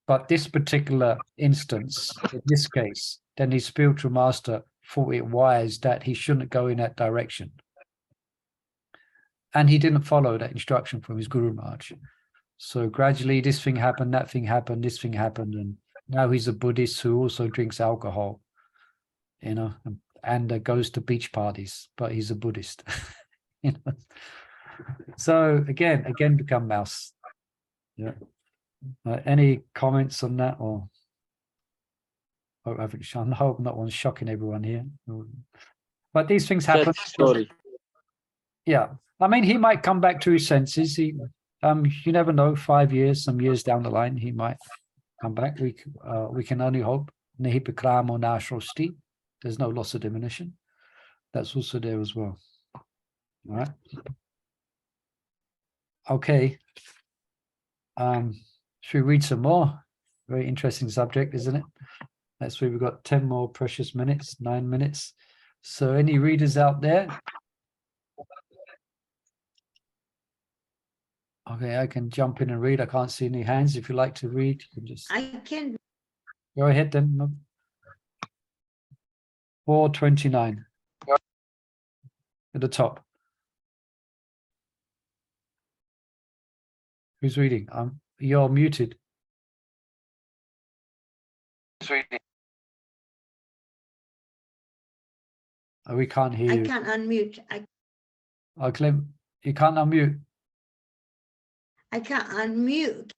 But this particular instance, in this case, then his spiritual master thought it wise that he shouldn't go in that direction. And he didn't follow that instruction from his Guru Maharaj. So gradually this thing happened, that thing happened, this thing happened. And now he's a Buddhist who also drinks alcohol, and goes to beach parties, but he's a Buddhist. So again become mouse. Yeah. Any comments on that? Or I hope not one shocking everyone here. But these things happen. Story. Yeah, I mean, he might come back to his senses. You never know. 5 years, some years down the line, he might come back. We can only hope. Nihipikramo nashrosti. There's no loss of diminution. That's also there as well. All right. Okay. Should we read some more? Very interesting subject, isn't it? That's where we've got 10 more precious minutes, 9 minutes. So any readers out there? Okay, I can jump in and read. I can't see any hands. If you like to read, you can just... I can. Go ahead then. 429 at the top. Who's reading? You're muted. Who's reading? Oh, we can't hear you. I can't unmute. Oh, Clem, you can't unmute. I can't unmute.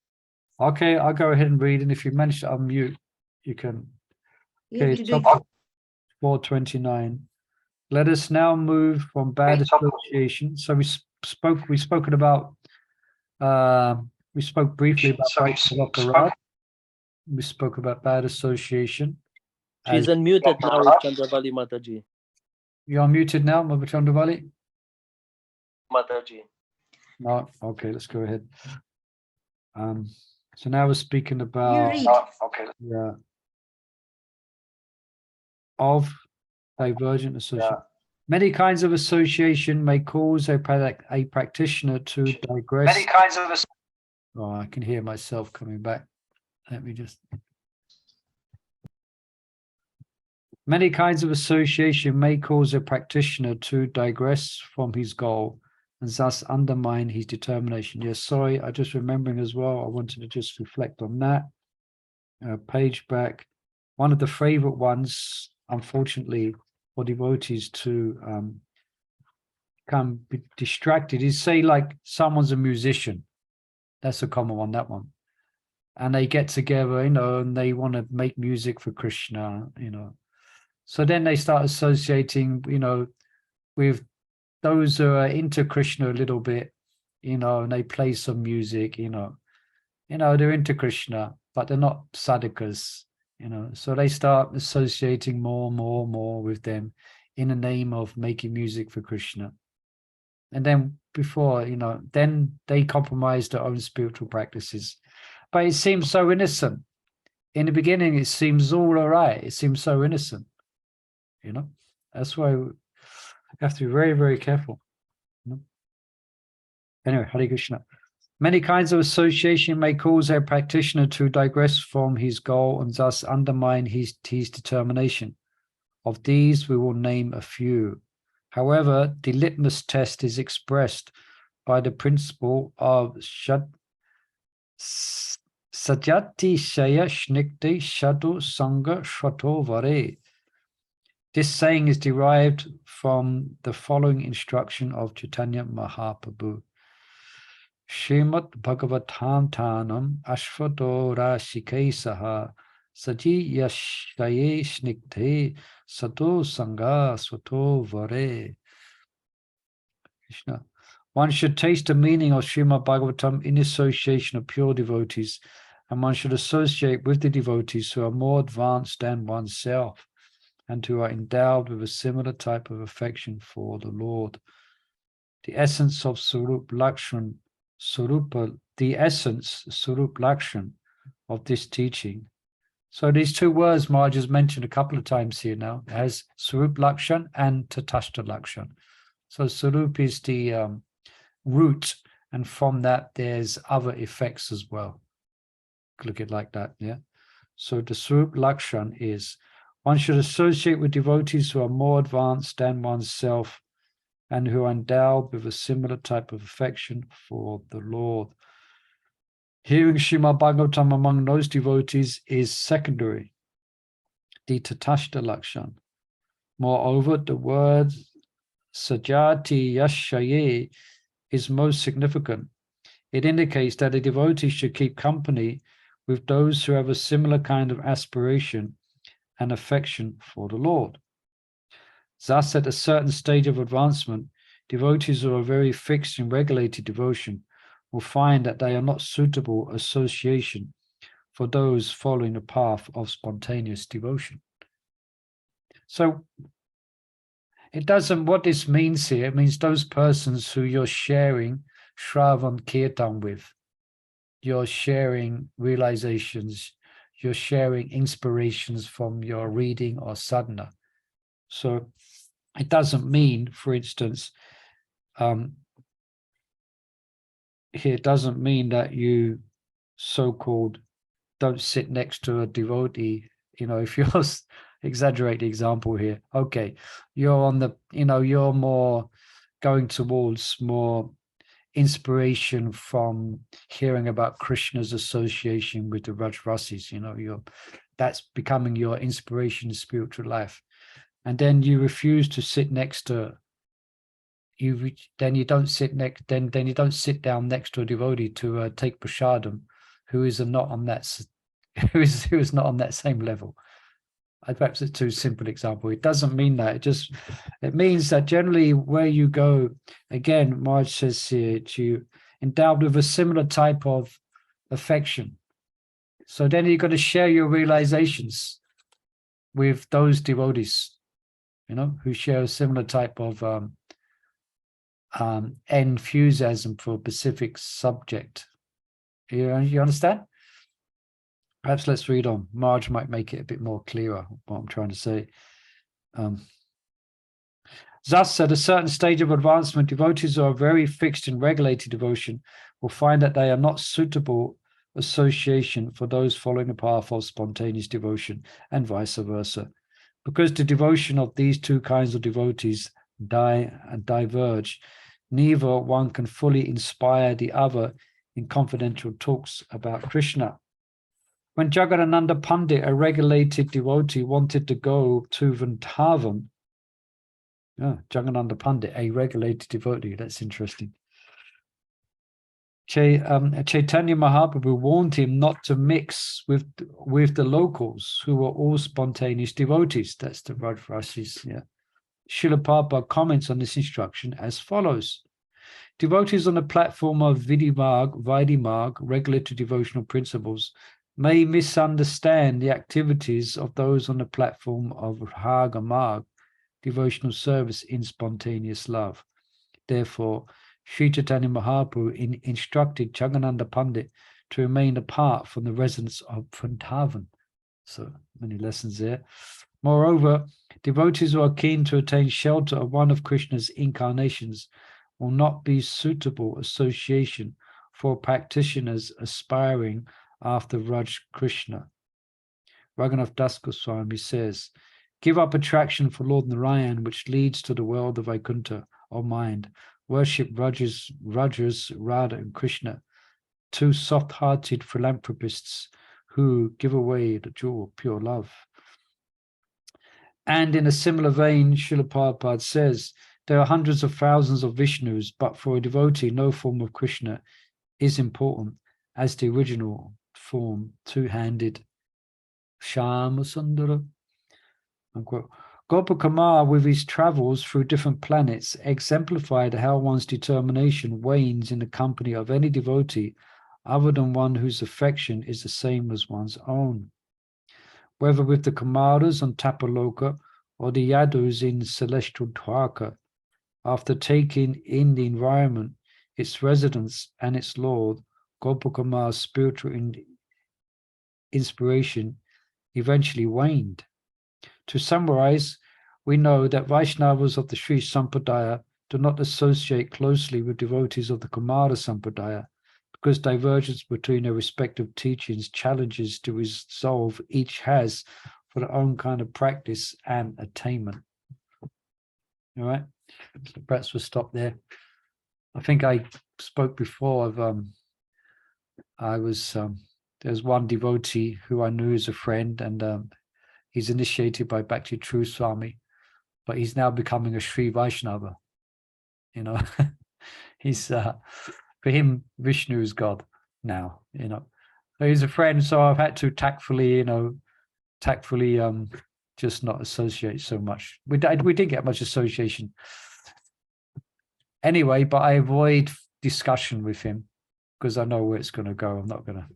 Okay, I'll go ahead and read, and if you manage to unmute, you can. You have to do 429. Let us now move from bad association. So we spoken about we spoke briefly about Vaisnava Aparadha. We spoke about bad association. She's unmuted now, Chandravali Mataji. You're unmuted now, Mother Chandravali? Mataji. No, okay, let's go ahead. So now we're speaking about of divergent association. Many kinds of association may cause a practitioner to digress. Many kinds of I can hear myself coming back. Let me just. Many kinds of association may cause a practitioner to digress from his goal and thus undermine his determination. Yes, sorry, I just remembering as well. I wanted to just reflect on that. Page back. One of the favorite ones, unfortunately, for devotees to become distracted is, say, like someone's a musician. That's a common one, that one. And they get together, and they want to make music for Krishna, So then they start associating, with those who are into Krishna a little bit, and they play some music, they're into Krishna, but they're not sadhakas, So they start associating more with them in the name of making music for Krishna. And then then they compromise their own spiritual practices. But it seems so innocent. In the beginning, it seems all right. It seems so innocent. That's why we have to be very, very careful. Anyway, Hare Krishna. Many kinds of association may cause a practitioner to digress from his goal and thus undermine his determination. Of these, we will name a few. However, the litmus test is expressed by the principle of Sajati Shaya Shnikti Shadu Sangha Shrato Vare. This saying is derived from the following instruction of Chaitanya Mahaprabhu. Srimad Bhagavatam Tanam Ashvato Rashike Saha Saji Yashaye Shnikte Sato Sangha Swato Vare. Krishna. One should taste the meaning of Srimad Bhagavatam in association of pure devotees, and one should associate with the devotees who are more advanced than oneself and who are endowed with a similar type of affection for the Lord. The essence of Sarup Lakshan, the essence, Sarup Lakshan, of this teaching. So these two words Maharaj has mentioned a couple of times here now, as Sarup Lakshan and Tatashta Lakshan. So Sarup is the root, and from that there's other effects as well. Look at it like that, yeah. So the Sarup Lakshan is one should associate with devotees who are more advanced than oneself and who are endowed with a similar type of affection for the Lord. Hearing Srimad Bhagavatam among those devotees is secondary, the Tatashta Lakshan. Moreover, the word Sajati Yashaye is most significant. It indicates that a devotee should keep company with those who have a similar kind of aspiration and affection for the Lord. Thus, at a certain stage of advancement, devotees who are very fixed in regulated devotion will find that they are not suitable association for those following the path of spontaneous devotion. So it doesn't, what this means here, it means those persons who you're sharing Shravan Kirtan with, you're sharing realizations, you're sharing inspirations from your reading or sadhana. So it doesn't mean, for instance, here it doesn't mean that you so-called don't sit next to a devotee. You know, if you're exaggerate the example here, okay, you're on the, you know, you're more going towards more inspiration from hearing about Krishna's association with the Rajrasis, you know, that's becoming your inspiration in spiritual life. And then you refuse to sit next to then you don't sit down next to a devotee to take prasadam who is not on that who is not on that same level. Perhaps it's too simple example. It doesn't mean that. It means that generally where you go, again, Maharaj says here, you endowed with a similar type of affection. So then you've got to share your realizations with those devotees, you know, who share a similar type of enthusiasm for a specific subject. You understand? Perhaps let's read on. Marge might make it a bit more clearer what I'm trying to say. Thus, at a certain stage of advancement, devotees who are very fixed in regulated devotion will find that they are not suitable association for those following the path of spontaneous devotion, and vice versa. Because the devotion of these two kinds of devotees diverge, neither one can fully inspire the other in confidential talks about Krishna. When Jagadananda Pandit, a regulated devotee, wanted to go to Vrindavan, Jagadananda Pandit, a regulated devotee, that's interesting. Chaitanya Mahaprabhu warned him not to mix with the locals who were all spontaneous devotees. That's the Rajrasis, yeah. Srila Prabhupada comments on this instruction as follows. Devotees on the platform of Vidhimarg, regulated devotional principles, may misunderstand the activities of those on the platform of Raga Marg, devotional service in spontaneous love. Therefore, Sri Chaitanya Mahaprabhu instructed Jagadananda Pandit to remain apart from the residents of Vrindavan. So many lessons there. Moreover, devotees who are keen to attain shelter of one of Krishna's incarnations will not be suitable association for practitioners aspiring after Raj Krishna. Raghunath Das Goswami says, Give up attraction for Lord Narayan, which leads to the world of Vaikuntha, O mind. Worship Rajas, Radha and Krishna, two soft-hearted philanthropists who give away the jewel of pure love. And in a similar vein, Srila Prabhupada says, there are hundreds of thousands of Vishnus, but for a devotee, no form of Krishna is important as the original form, two-handed Shama Sundara. Unquote. Gopakumar, with his travels through different planets, exemplified how one's determination wanes in the company of any devotee other than one whose affection is the same as one's own. Whether with the Kumaras on Tapaloka or the Yadus in celestial Dwarka, after taking in the environment, its residents and its lord, Gopakumar's spiritual inspiration eventually waned. To summarize, we know that Vaishnavas of the Sri Sampradaya do not associate closely with devotees of the Kumara Sampradaya because divergence between their respective teachings challenges to resolve each has for their own kind of practice and attainment. All right, so perhaps we'll stop there. I think I spoke before of there's one devotee who I knew as a friend, and he's initiated by Bhakti True Swami, but he's now becoming a Sri Vaishnava. You know, he's for him, Vishnu is God now. You know, so he's a friend, so I've had to tactfully just not associate so much. We didn't get much association anyway, but I avoid discussion with him because I know where it's going to go. I'm not going to.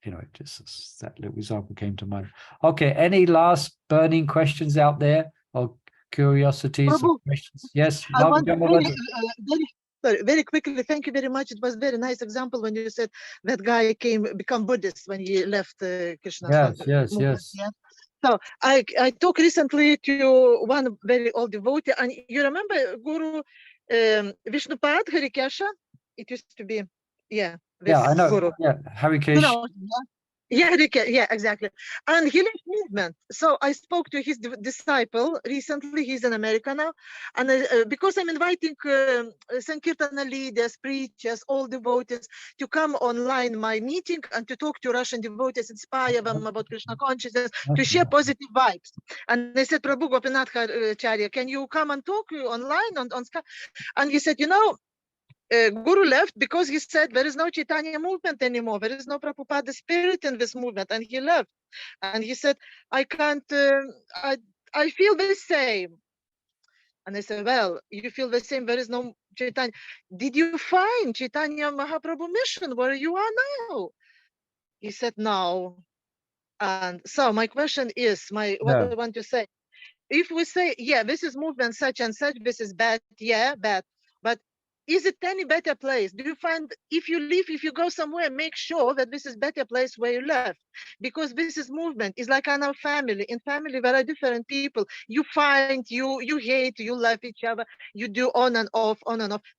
You know, just that little example came to mind. Okay, any last burning questions out there or curiosities or questions? Yes, I want very quickly. Thank you very much. It was a very nice example when you said that guy become Buddhist when he left Krishna. Yes. Yeah. So I talked recently to one very old devotee, and you remember Guru Vishnupad Harikesha? It used to be, yeah. I know. Guru. Yeah, Harikesh. Yeah, exactly. And he left movement. So I spoke to his disciple recently. He's in America now. And because I'm inviting Sankirtana leaders, preachers, all devotees to come online my meeting and to talk to Russian devotees, inspire them about Krsna consciousness, to share positive vibes. And they said, Prabhu Gopinath Acharya, can you come and talk online on Skype? And he said, you know, Guru left because he said there is no Chaitanya movement anymore. There is no Prabhupada spirit in this movement, and he left. And he said, I can't, I feel the same. And I said, well, you feel the same, there is no Chaitanya. Did you find Chaitanya Mahaprabhu mission where you are now? He said, no. And so my question is, what I want to say, if we say, yeah, this is movement such and such, this is bad, yeah, bad, but is it any better place? Do you find if you leave, if you go somewhere, make sure that this is better place where you left, because this is movement. It's like in our family. In family, there are different people. You find, you hate, you love each other, you do on and off,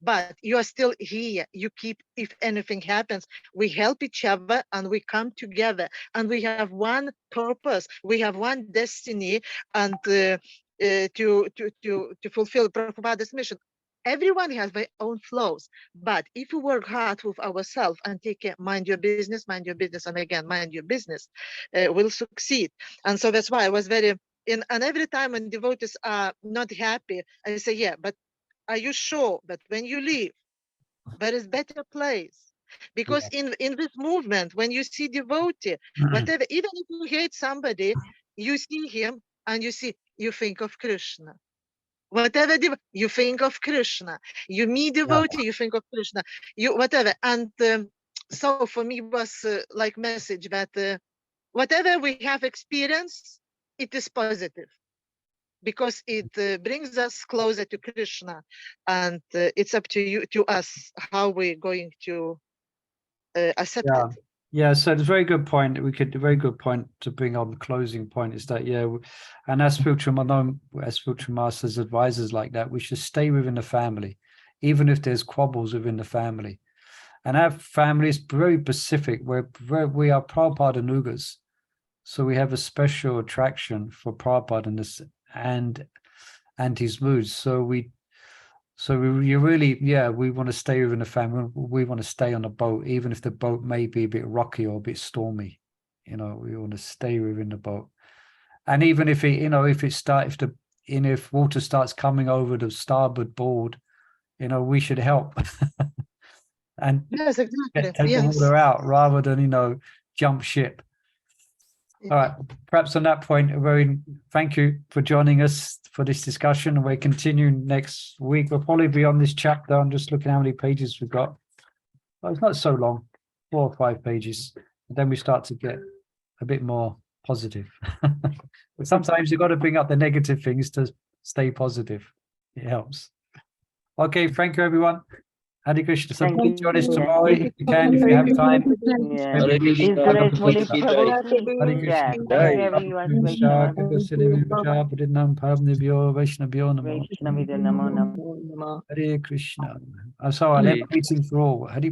but you are still here. You keep, if anything happens, we help each other and we come together and we have one purpose. We have one destiny, and to fulfill Prabhupada's mission. Everyone has their own flaws, but if we work hard with ourselves and take care, mind your business, and again, mind your business, we'll succeed. And so that's why I was and every time when devotees are not happy, I say, yeah, but are you sure that when you leave, there is better place? Because in this movement, when you see devotee, whatever, even if you hate somebody, you see him and you think of Krishna. Whatever you think of Krishna, you meet devotee, you think of Krishna, you whatever. And so for me was like message that whatever we have experienced, it is positive because it brings us closer to Krishna, and it's up to us how we're going to accept it. Yeah, so it's a very good point. A very good point to bring on the closing point is that, and as spiritual masters, advisors like that, we should stay within the family, even if there's quabbles within the family. And our family is very specific, where we are Prabhupada Nugas. So we have a special attraction for Prabhupada and his moods. So we really, yeah, we want to stay within the family. We want to stay on the boat, even if the boat may be a bit rocky or a bit stormy. You know, we want to stay within the boat. And even if it, you know, if water starts coming over the starboard board, you know, we should help and Yes, exactly. take the water out rather than, you know, jump ship. All right, perhaps on that point, thank you for joining us for this discussion. And we're continuing next week. We'll probably be on this chapter. I'm just looking how many pages we've got. Well, it's not so long, 4 or 5 pages. And then we start to get a bit more positive. But sometimes you've got to bring up the negative things to stay positive. It helps. Okay, thank you, everyone. Hare Krishna. So please join us tomorrow if you can, if you have time. Yeah. Hare Krishna. Hare Krishna. Krishna. Thank you, everyone. Hare Krishna. So I left meeting for all. Hare